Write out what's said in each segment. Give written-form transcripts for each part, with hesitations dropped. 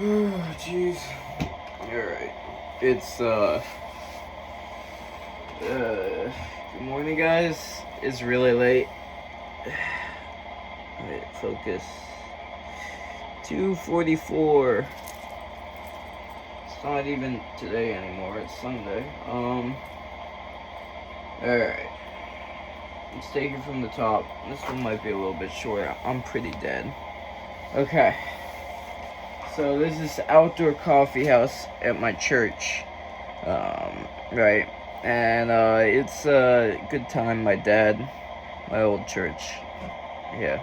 Oh, jeez. Alright. It's, good morning, guys. It's really late. Alright, focus. 2:44. It's not even today anymore, it's Sunday. Alright. Let's take it from the top. This one might be a little bit short. I'm pretty dead. Okay. So this is the outdoor coffee house at my church. Right. And it's a good time. My dad, my old church. Yeah.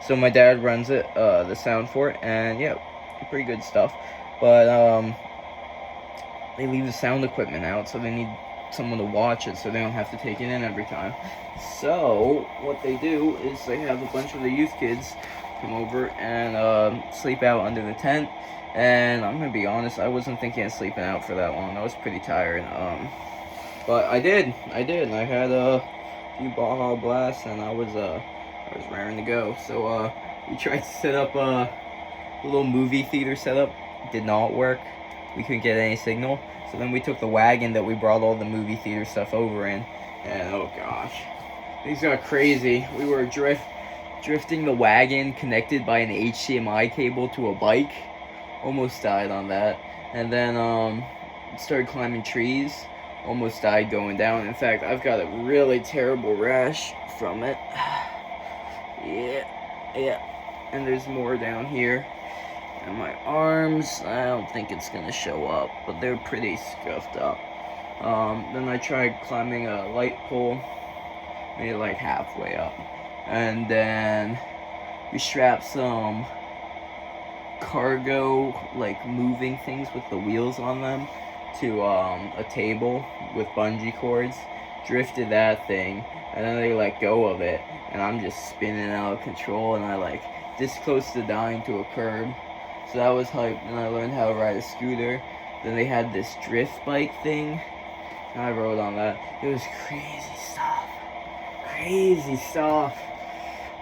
So my dad runs it, the sound for it, and yeah, pretty good stuff. But they leave the sound equipment out, so they need someone to watch it so they don't have to take it in every time. So what they do is they have a bunch of the youth kids come over and sleep out under the tent. And I'm gonna be honest, I wasn't thinking of sleeping out for that long. I was pretty tired. But I did. I had a few Baja Blasts, and I was raring to go. So we tried to set up a little movie theater setup. Did not work. We couldn't get any signal. So then we took the wagon that we brought all the movie theater stuff over in, and oh gosh, things got crazy. We were drifting the wagon connected by an HDMI cable to a bike. Almost died on that. And then started climbing trees. Almost died going down. In fact, I've got a really terrible rash from it. Yeah. And there's more down here. And my arms, I don't think it's gonna show up, but they're pretty scuffed up. Then I tried climbing a light pole, made it like halfway up. And then we strapped some cargo, like moving things with the wheels on them to a table with bungee cords, drifted that thing, and then they let go of it, and I'm just spinning out of control, and I like this close to dying to a curb. So that was hype, and I learned how to ride a scooter. Then they had this drift bike thing, and I rode on that. It was crazy stuff.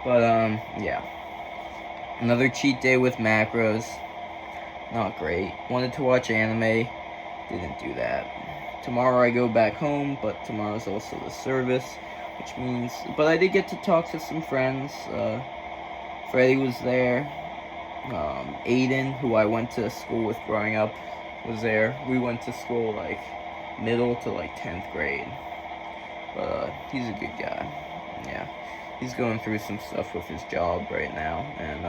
But yeah. Another cheat day with macros. Not great. Wanted to watch anime. Didn't do that. Tomorrow I go back home, but tomorrow's also the service, which means... But I did get to talk to some friends. Freddie was there. Aiden, who I went to school with growing up, was there. We went to school like middle to like 10th grade. But he's a good guy. Yeah. He's going through some stuff with his job right now, and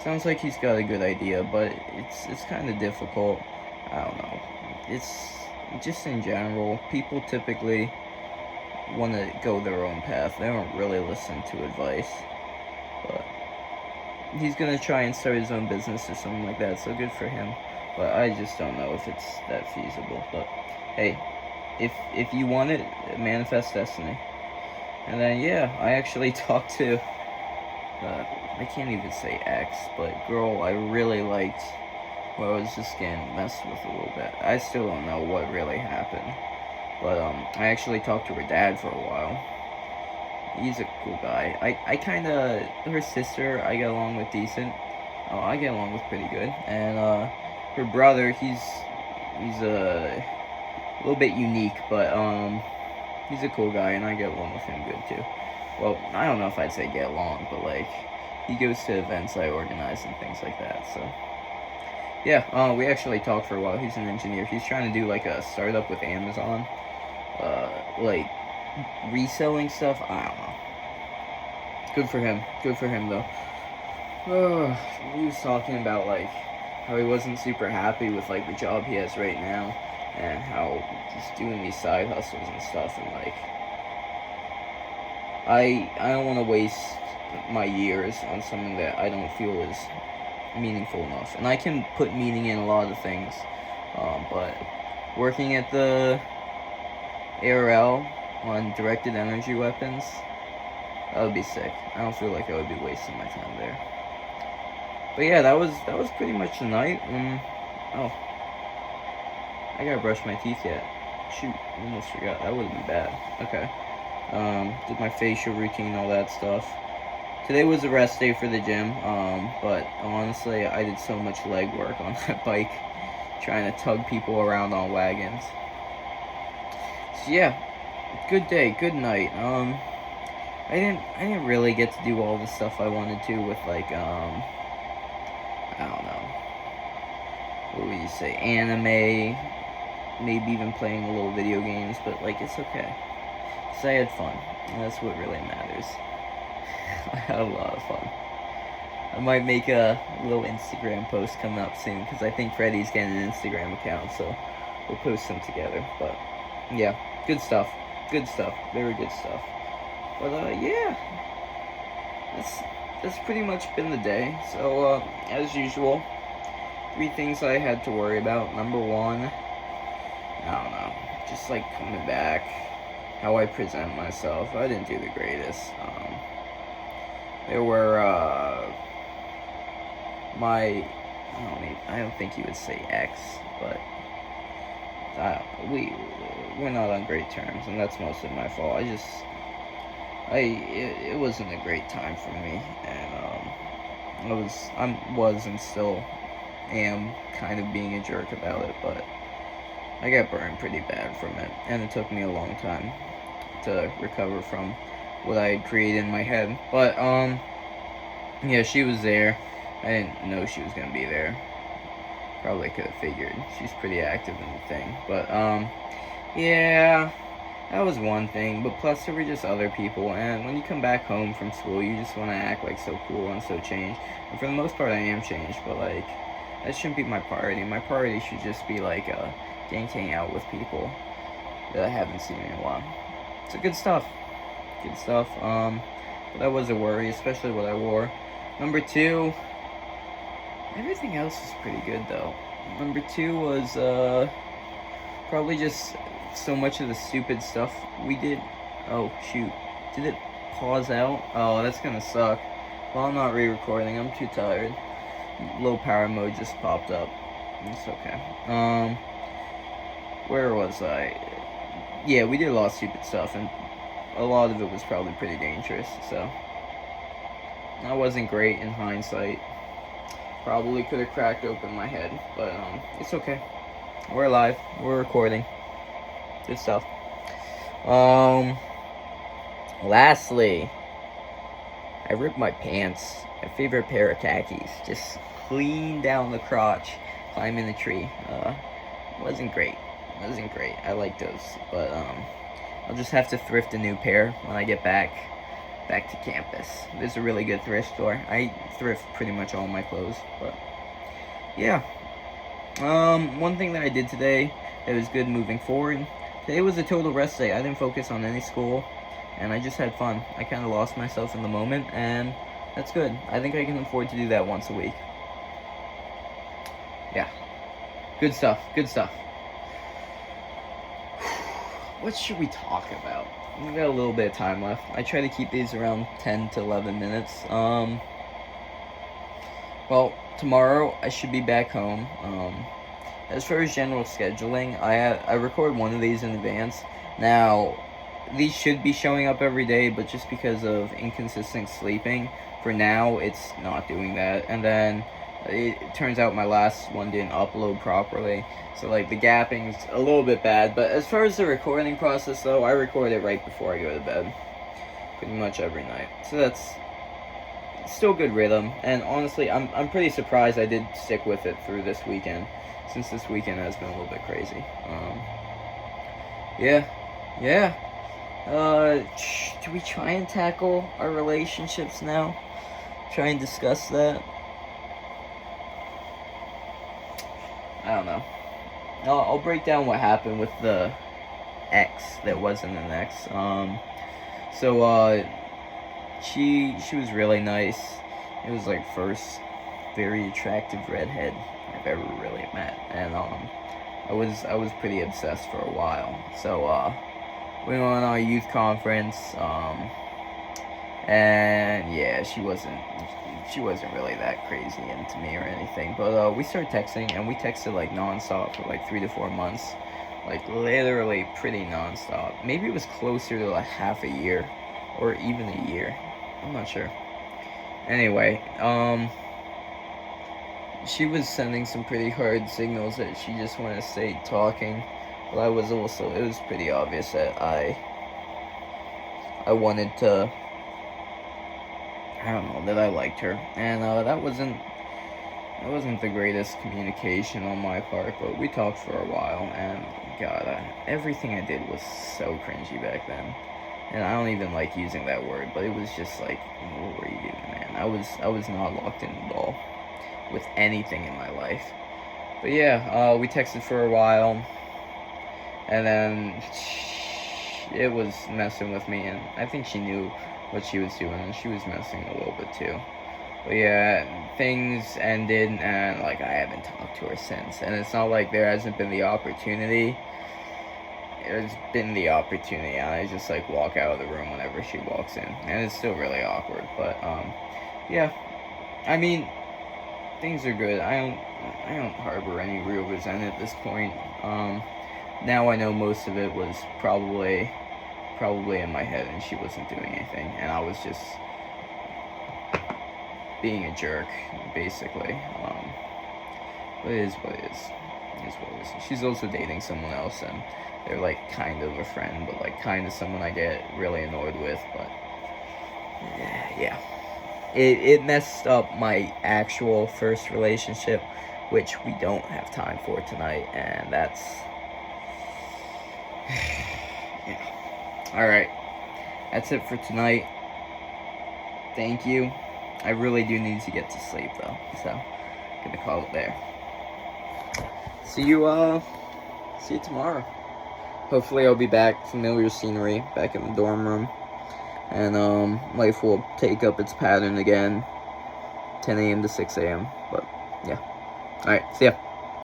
sounds like he's got a good idea, but it's kind of difficult. I don't know. It's just in general, people typically want to go their own path. They don't really listen to advice. But he's gonna try and start his own business or something like that, so good for him. But I just don't know if it's that feasible. But hey, if you want it, manifest destiny. And then yeah, I actually talked to I can't even say ex, but girl I really liked, who I was just getting messed with a little bit. I still don't know what really happened. But I actually talked to her dad for a while. He's a cool guy. I kinda, her sister I get along with decent. I get along with pretty good. And her brother, he's a little bit unique, but he's a cool guy, and I get along with him good too. Well, I don't know if I'd say get along, but like, he goes to events I organize and things like that, so. Yeah, we actually talked for a while. He's an engineer. He's trying to do like a startup with Amazon. Like, reselling stuff. I don't know. Good for him though. He was talking about like how he wasn't super happy with like the job he has right now, and how he's doing these side hustles and stuff, and like I don't want to waste my years on something that I don't feel is meaningful enough. And I can put meaning in a lot of things, but working at the ARL on directed energy weapons, that would be sick. I don't feel like I would be wasting my time there. But yeah, that was pretty much the night. Oh, I gotta brush my teeth yet. Shoot, I almost forgot. That would've been bad. Okay. Did my facial routine, all that stuff. today was a rest day for the gym, but honestly, I did so much leg work on that bike, trying to tug people around on wagons. So yeah, good day, good night. I didn't really get to do all the stuff I wanted to with like I don't know, what would you say, anime, maybe even playing a little video games, but like it's okay, cause I had fun, and that's what really matters. I had a lot of fun. I might make a little Instagram post coming up soon, because I think Freddie's getting an Instagram account, so we'll post them together. But yeah, good stuff, very good stuff. But yeah, that's pretty much been the day. So as usual, 3 things I had to worry about. Number 1, I don't know, just like coming back, how I present myself. I didn't do the greatest. There were I don't think you would say ex, but we're not on great terms, and that's mostly my fault. It wasn't a great time for me, and I was and still am kind of being a jerk about it, but I got burned pretty bad from it, and it took me a long time to recover from what I had created in my head. But yeah, she was there. I didn't know she was gonna be there. Probably could have figured. She's pretty active in the thing, but yeah, that was one thing. But plus there were just other people, and when you come back home from school, you just want to act like so cool and so changed. And for the most part, I am changed, but like that shouldn't be my priority. My priority should just be like getting to hang out with people that I haven't seen in a while. So good stuff. But that was a worry, especially what I wore. Number 2, everything else was pretty good though. Number 2 was probably just so much of the stupid stuff we did. Oh shoot, did it pause out? Oh, that's gonna suck. Well, I'm not re-recording, I'm too tired. Low power mode just popped up. It's okay. Where was I? Yeah, we did a lot of stupid stuff, and a lot of it was probably pretty dangerous, so that wasn't great in hindsight. Probably could have cracked open my head, but it's okay. We're alive. We're recording. Good stuff. Lastly, I ripped my pants. My favorite pair of khakis. Just clean down the crotch, climbing the tree. Wasn't great. I like those, but I'll just have to thrift a new pair when I get back to campus. There's a really good thrift store. I thrift pretty much all my clothes, but yeah. One thing that I did today that was good moving forward. Today was a total rest day. I didn't focus on any school, and I just had fun. I kind of lost myself in the moment, and that's good. I think I can afford to do that once a week. Yeah. Good stuff. What should we talk about? We've got a little bit of time left. I try to keep these around 10 to 11 minutes. Well, tomorrow I should be back home. As far as general scheduling, I record one of these in advance. Now, these should be showing up every day, but just because of inconsistent sleeping, for now it's not doing that. And then it turns out my last one didn't upload properly, so like the gapping's a little bit bad. But as far as the recording process though, I record it right before I go to bed, pretty much every night. So that's still good rhythm, and honestly I'm pretty surprised I did stick with it through this weekend, since this weekend has been a little bit crazy. Yeah. Do we try and tackle our relationships now? Try and discuss that? I don't know. I'll break down what happened with the ex that wasn't an ex. She was really nice. It was like first very attractive redhead I've ever really met, and I was pretty obsessed for a while. So we went on a youth conference, and yeah, she wasn't really that crazy into me or anything. But we started texting, and we texted like nonstop for like 3 to 4 months, like literally pretty nonstop. Maybe it was closer to like half a year, or even a year. I'm not sure. Anyway, she was sending some pretty hard signals that she just wanted to stay talking. But it was pretty obvious that I wanted to, I don't know, that I liked her. And that wasn't the greatest communication on my part, but we talked for a while, and God, everything I did was so cringy back then. And I don't even like using that word, but it was just like, what were you doing, man? I was not locked in at all with anything in my life. But yeah, we texted for a while, and then it was messing with me, and I think she knew what she was doing, and she was messing a little bit too. But yeah, things ended, and like I haven't talked to her since. And it's not like there hasn't been the opportunity. There's been the opportunity, and I just like walk out of the room whenever she walks in, and it's still really awkward. But yeah, I mean, things are good. I don't harbor any real resentment at this point. Now I know most of it was probably in my head, and she wasn't doing anything, and I was just being a jerk, basically. But it is what it is. It is what it is. She's also dating someone else, and they're like kind of a friend, but like kind of someone I get really annoyed with. But yeah, it messed up my actual first relationship, which we don't have time for tonight, and that's yeah. All right, that's it for tonight. Thank you. I really do need to get to sleep though, so I'm gonna call it there. See you tomorrow. Hopefully I'll be back, familiar scenery, back in the dorm room, and life will take up its pattern again, 10 a.m. to 6 a.m. But yeah, all right, see ya.